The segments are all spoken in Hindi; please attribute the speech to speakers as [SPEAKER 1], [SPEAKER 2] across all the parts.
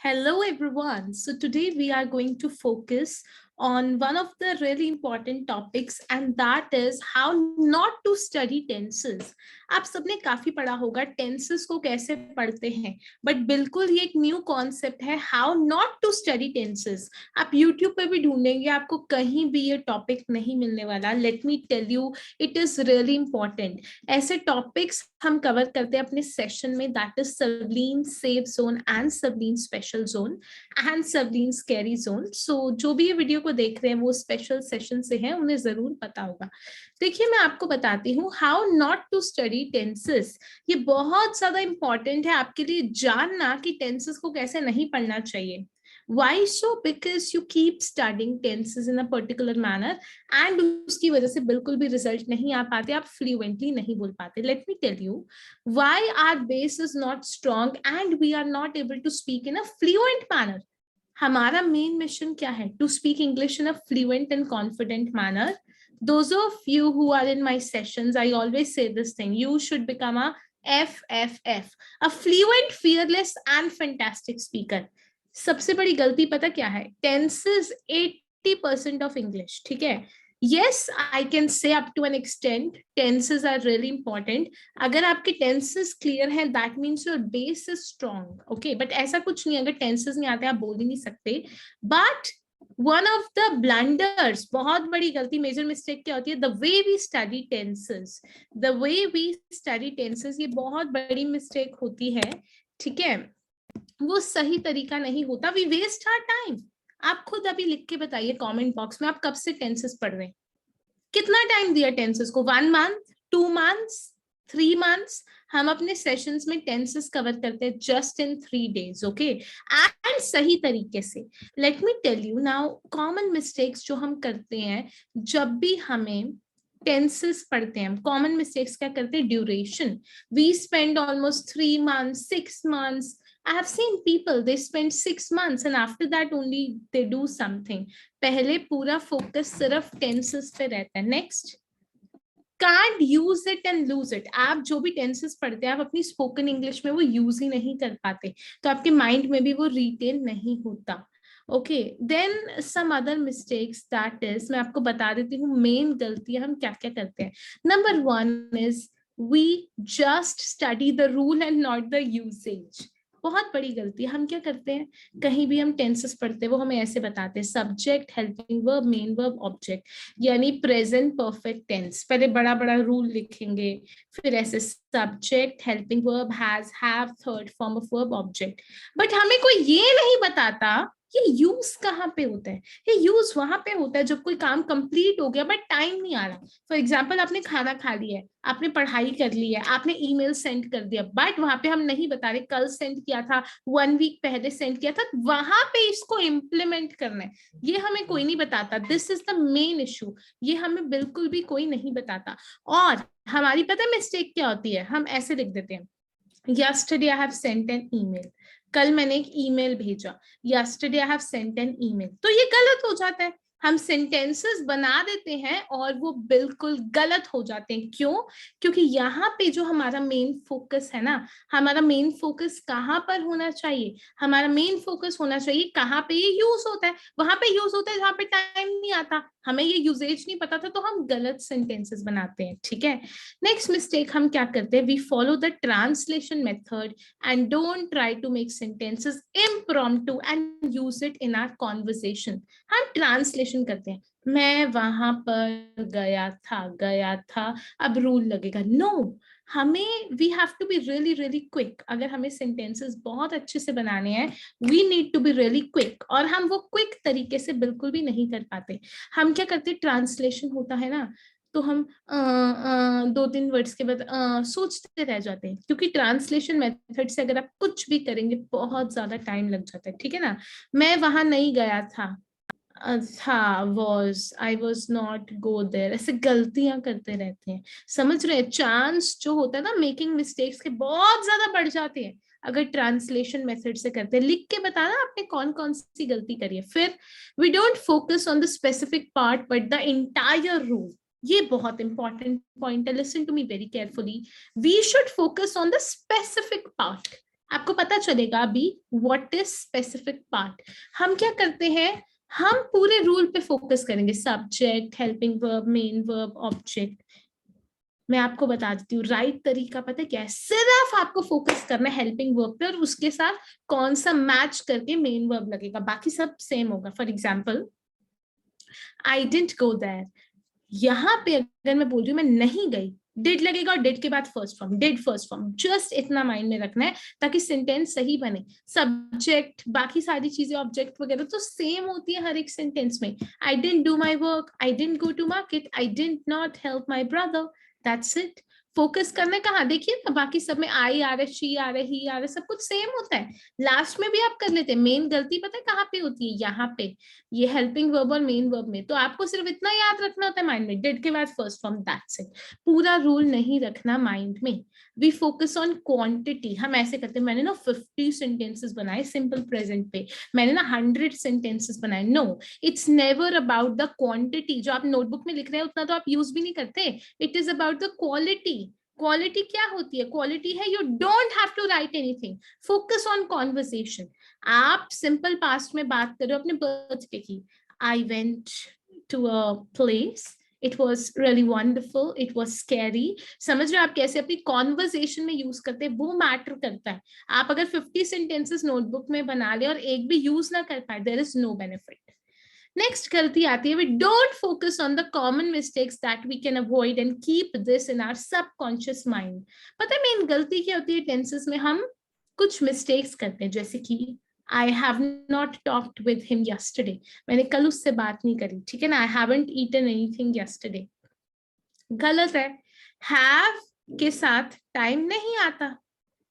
[SPEAKER 1] Hello everyone. So today we are going to focus on one of the really important topics and that is how not to study tenses. आप सबने काफी पढ़ा होगा टेंसेस को कैसे पढ़ते हैं बट बिल्कुल ये एक न्यू कॉन्सेप्ट है how not to study tenses. आप YouTube पे भी ढूंढेंगे आपको कहीं भी ये टॉपिक नहीं मिलने वाला. Let me tell you it is really important. ऐसे टॉपिक्स हम कवर करते हैं अपने सेशन में दैट इज सबलीन सेफ जोन एंड सबलीन स्पेशल जोन एंड सबलीन स्कैरी जोन. सो जो भी ये वीडियो को देख रहे हैं वो स्पेशल सेशन से हैं, उन्हें जरूर पता होगा. देखिए मैं आपको बताती हूँ how not to study tenses. ये बहुत ज्यादा इंपॉर्टेंट है आपके लिए जानना कि टेंसेस को कैसे नहीं पढ़ना चाहिए. Why so? Because you keep studying tenses in a particular manner and उसकी वजह से बिल्कुल भी रिजल्ट नहीं आ पाते, आप फ्लुएंटली नहीं बोल पाते. Let me tell you why our base is not strong and we are not able to speak in a fluent manner. हमारा मेन मिशन क्या है? To speak English in a fluent and confident manner. Those of you who are in my sessions, I always say this thing: you should become a FFF, a fluent, fearless and fantastic speaker. सबसे बड़ी गलती पता क्या है? Tenses 80% of English. ठीक है, yes I can say up to an extent tenses are really important. अगर आपके tenses clear हैं that means your base is strong. okay, but ऐसा कुछ नहीं, अगर tenses नहीं आते आप बोल ही नहीं सकते. but one of the blunders, बहुत बड़ी गलती, मेजर मिस्टेक क्या होती है? the way we study tenses, the way we study tenses, ये बहुत बड़ी मिस्टेक होती है. ठीक है, वो सही तरीका नहीं होता. We waste our time. आप खुद अभी लिख के बताइए कमेंट बॉक्स में आप कब से टेंसेस पढ़ रहे हैं, कितना टाइम दिया टेंसेस को? 1 मंथ, 2 मंथ्स, 3 मंथ्स. हम अपने सेशंस में टेंसेस कवर करते हैं just in 3 days. Okay, and सही तरीके से. Let me tell you now common mistakes जो हम करते हैं जब भी हमें टेंसेस पढ़ते हैं. कॉमन मिस्टेक्स क्या करते हैं? Duration. We spend almost 3 months, 6 months. I have seen people, they spend 6 months and after that only they do something. पहले पूरा फोकस सिर्फ टेंसेस पे रहता है. Next, can't use it and lose it. आप जो भी टेंसेस पढ़ते हैं आप अपनी स्पोकन इंग्लिश में वो यूज ही नहीं कर पाते, तो आपके माइंड में भी वो रिटेन नहीं होता. Okay, then some other mistakes that is, मैं आपको बता देती हूँ मेन गलतियां हम क्या क्या करते हैं. Number 1 is we just study the rule and not the usage. बहुत बड़ी गलती. हम क्या करते हैं, कहीं भी हम टेंसेस पढ़ते हैं वो हमें ऐसे बताते हैं subject, helping verb, main verb, object, यानी प्रेजेंट परफेक्ट टेंस. पहले बड़ा बड़ा रूल लिखेंगे, फिर ऐसे subject, helping verb, have, third form of verb, object. But हमें कोई ये नहीं बताता ये यूज कहाँ पे होता है. ये यूज वहां पे होता है जब कोई काम कंप्लीट हो गया बट टाइम नहीं आ रहा. फॉर एग्जाम्पल, आपने खाना खा लिया है, आपने पढ़ाई कर ली है, आपने ईमेल सेंड कर दिया, बट वहां पे हम नहीं बता रहे कल सेंड किया था, 1 वीक पहले सेंड किया था. वहां पे इसको इम्प्लीमेंट करना है, ये हमें कोई नहीं बताता. This is the main issue. ये हमें बिल्कुल भी कोई नहीं बताता. और हमारी पता है मिस्टेक क्या होती है? हम ऐसे लिख देते हैं yesterday I have sent an email. कल मैंने एक ईमेल भेजा. yesterday I have sent an email. तो ये गलत हो जाता है. हम सेंटेंसेस बना देते हैं और वो बिल्कुल गलत हो जाते हैं. क्यों? क्योंकि यहाँ पे जो हमारा मेन फोकस है ना, हमारा मेन फोकस कहाँ पर होना चाहिए? हमारा मेन फोकस होना चाहिए कहाँ पे ये यूज होता है. वहां पे यूज होता है जहाँ पे टाइम नहीं आता. हमें ये यूजेज नहीं पता था तो हम गलत सेंटेंसेस बनाते हैं. ठीक है, नेक्स्ट मिस्टेक हम क्या करते हैं? We follow the translation method and don't try to make sentences impromptu and use it in our conversation. हम ट्रांसलेशन करते हैं, मैं वहां पर गया था, अब रूल लगेगा. नो, हमें we have to be really really quick. अगर हमें सेंटेंसेस बहुत अच्छे से बनाने हैं we need to be really quick, और हम वो क्विक तरीके से बिल्कुल भी नहीं कर पाते. हम क्या करते हैं, ट्रांसलेशन होता है ना, तो हम 2-3 वर्ड्स के बाद सोचते रह जाते हैं, क्योंकि ट्रांसलेशन मेथड से अगर आप कुछ भी करेंगे बहुत ज्यादा टाइम लग जाता है. ठीक है ना, मैं वहां नहीं गया था, था, was, I was not go there. ऐसे गलतियां करते रहते हैं. समझ रहे हैं? चांस जो होता है ना मेकिंग मिस्टेक्स के बहुत ज्यादा बढ़ जाते हैं अगर ट्रांसलेशन मेथड से करते हैं. लिख के बताना आपने कौन कौन सी गलती करी है. फिर we don't focus on the specific part but the entire rule. ये बहुत इंपॉर्टेंट पॉइंट है. Listen to me very carefully. We should focus on the specific part. आपको पता चलेगा अभी व्हाट इज स्पेसिफिक पार्ट। हम क्या करते हैं, हम पूरे रूल पे फोकस करेंगे, subject, helping verb, main verb, object. मैं आपको बता देती हूँ राइट तरीका पता है क्या है, सिर्फ आपको फोकस करना है हेल्पिंग वर्ब पे और उसके साथ कौन सा मैच करके मेन वर्ब लगेगा, बाकी सब सेम होगा। For example, I didn't go there, यहाँ पे अगर मैं बोल रही हूँ मैं नहीं गई, डिड लगेगा और डिड के बाद first form, did first form, just इतना माइंड में रखना है ताकि सेंटेंस सही बने। सब्जेक्ट, बाकी सारी चीजें, ऑब्जेक्ट वगैरह तो सेम होती है हर एक सेंटेंस में। I didn't do my work, I didn't go to market, I didn't not help my brother, that's it. Focus करना है कहाँ, देखिए ना बाकी सब में आई आ रहा है, शी आ रहा है, ही आ रहा है, सब कुछ सेम होता है। लास्ट में भी आप कर लेते हैं। मेन गलती पता है कहाँ पे होती है, यहाँ पे, ये हेल्पिंग वर्ब और मेन वर्ब में। तो आपको सिर्फ इतना याद रखना होता है माइंड में, डिड के बाद फर्स्ट फॉर्म, दैट्स इट। पूरा रूल नहीं रखना माइंड में। We focus on quantity. हम ऐसे करते हैं, मैंने ना 50 सेंटेंसेस बनाए सिंपल प्रेजेंट पे, मैंने ना 100 सेंटेंसेस बनाए। No, it's never about the quantity. जो आप नोटबुक में लिख रहे हैं उतना तो आप यूज भी नहीं करते। It is about the quality. Quality क्या होती है, क्वालिटी है you don't have to write anything, focus on conversation. आप सिंपल पास्ट में बात कर रहे हो अपने बर्थडे की, I went to a place, it was really wonderful, it was scary. समझ रहे हो आप कैसे अपनी कॉन्वर्सेशन में यूज करते हैं, वो मैटर करता है। आप अगर 50 सेंटेंसेस नोटबुक में बना ले और एक भी यूज ना कर पाए, there is no benefit. Next गलती आती है, we don't focus on the common mistakes that we can avoid and keep this in our subconscious mind. पता है मेन गलती क्या होती है टेंसेस में, हम कुछ मिस्टेक्स करते हैं, जैसे कि I have not talked with him yesterday, मैंने कल उससे बात नहीं करी, ठीक है ना। I haven't eaten anything yesterday, गलत है। हैव के साथ टाइम नहीं आता,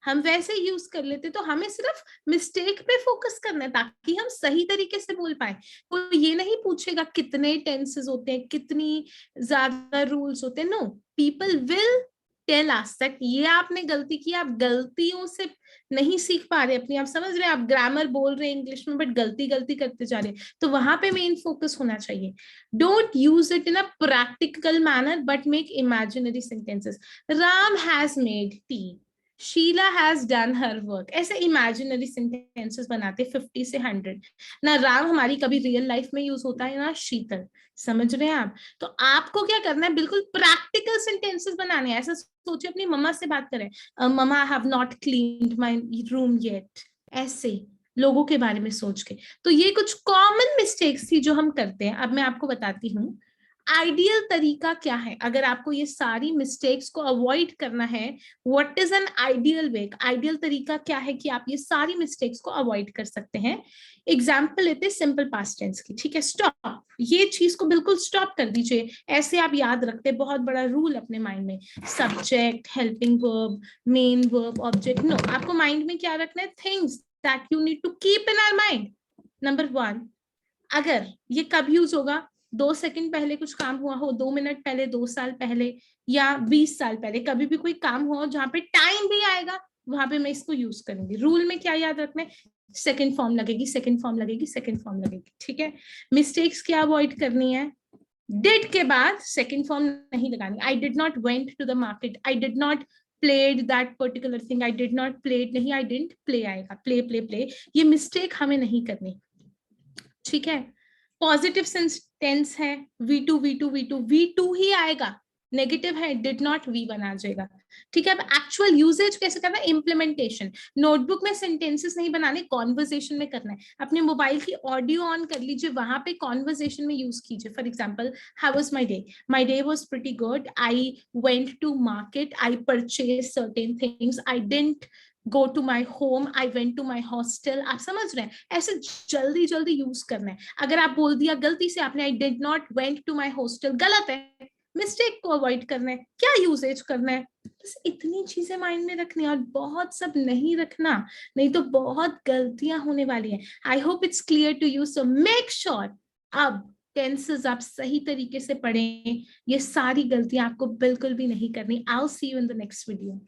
[SPEAKER 1] हम वैसे यूज कर लेते। तो हमें सिर्फ मिस्टेक पे फोकस करना है ताकि हम सही तरीके से बोल पाए। कोई ये नहीं पूछेगा कितने टेंसेस होते हैं, कितनी ज्यादा रूल्स होते हैं। No, people will tell us that ये आपने गलती की। आप गलतियों से नहीं सीख पा रहे अपनी, आप समझ रहे हैं, आप ग्रामर बोल रहे हैं इंग्लिश में बट गलती गलती करते जा रहे हैं, तो वहां पे मेन फोकस होना चाहिए। Don't use it in a practical manner but make imaginary sentences. Ram has made tea, Sheela has done her work, ऐसे इमेजिनरी सेंटेंसेस बनाते 50 से 100। ना राम हमारी कभी रियल लाइफ में यूज होता है ना शीतल, समझ रहे हैं आप। तो आपको क्या करना है, बिल्कुल प्रैक्टिकल सेंटेंसेस बनाने हैं। ऐसा सोचिए अपनी मम्मा से बात करें, मम्मा I have not cleaned my room yet, ऐसे लोगों के बारे में सोच के। तो ये कुछ कॉमन मिस्टेक्स थी जो हम करते हैं। अब मैं आपको बताती हूँ आइडियल तरीका क्या है अगर आपको ये सारी मिस्टेक्स को अवॉइड करना है। What is an ideal way, ideal तरीका क्या है कि आप ये सारी मिस्टेक्स को अवॉइड कर सकते हैं। एग्जाम्पल लेते हैं सिंपल पास्ट टेंस की, ठीक है। स्टॉप, ये चीज को बिल्कुल स्टॉप कर दीजिए। ऐसे आप याद रखते हैं बहुत बड़ा रूल अपने माइंड में, subject, helping verb, main verb, object. No, आपको माइंड में क्या रखना है, things that you need to keep in our mind. Number 1, अगर ये कब यूज होगा, 2 सेकंड पहले कुछ काम हुआ हो, 2 मिनट पहले, 2 साल पहले या 20 साल पहले, कभी भी कोई काम हुआ जहां पे टाइम भी आएगा, वहां पे मैं इसको यूज करूंगी। रूल में क्या याद रखना है, सेकंड फॉर्म लगेगी, सेकंड फॉर्म लगेगी, सेकंड फॉर्म लगेगी, ठीक है। मिस्टेक्स क्या अवॉइड करनी है, डिड के बाद सेकंड फॉर्म नहीं लगानी। I did not went to the market, I did not played that particular thing, I did not played नहीं, आई डिडंट प्ले आएगा, प्ले प्ले प्ले। ये मिस्टेक हमें नहीं करनी, ठीक है। पॉजिटिव टेंस है, V2 V2 V2 V2 ही आएगा। नेगेटिव है, डिड नॉट, V बना जाएगा, ठीक है। अब एक्चुअल यूजेज कैसे करना है, इम्प्लीमेंटेशन। नोटबुक में सेंटेंसेस नहीं बनाने, कॉन्वर्सेशन में करना है। अपने मोबाइल की ऑडियो ऑन कर लीजिए, वहां पे कॉन्वर्सेशन में यूज कीजिए। For example, how was my day, my day was pretty good, I went to market, I purchase certain things, I didn't go to my home, I went to my hostel. आप समझ रहे हैं, ऐसे जल्दी जल्दी यूज करना है। अगर आप बोल दिया गलती से आपने, I did not went to my hostel, गलत है। मिस्टेक को अवॉइड करना है, क्या यूसेज करना है, बस इतनी चीजें माइंड में रखनी है और बहुत सब नहीं रखना, नहीं तो बहुत गलतियां होने वाली हैं। I hope it's clear to you, so make sure अब टेंसेस आप सही तरीके से पढ़ें, ये सारी गलतियां आपको बिल्कुल भी नहीं करनी। I will see you in the next video.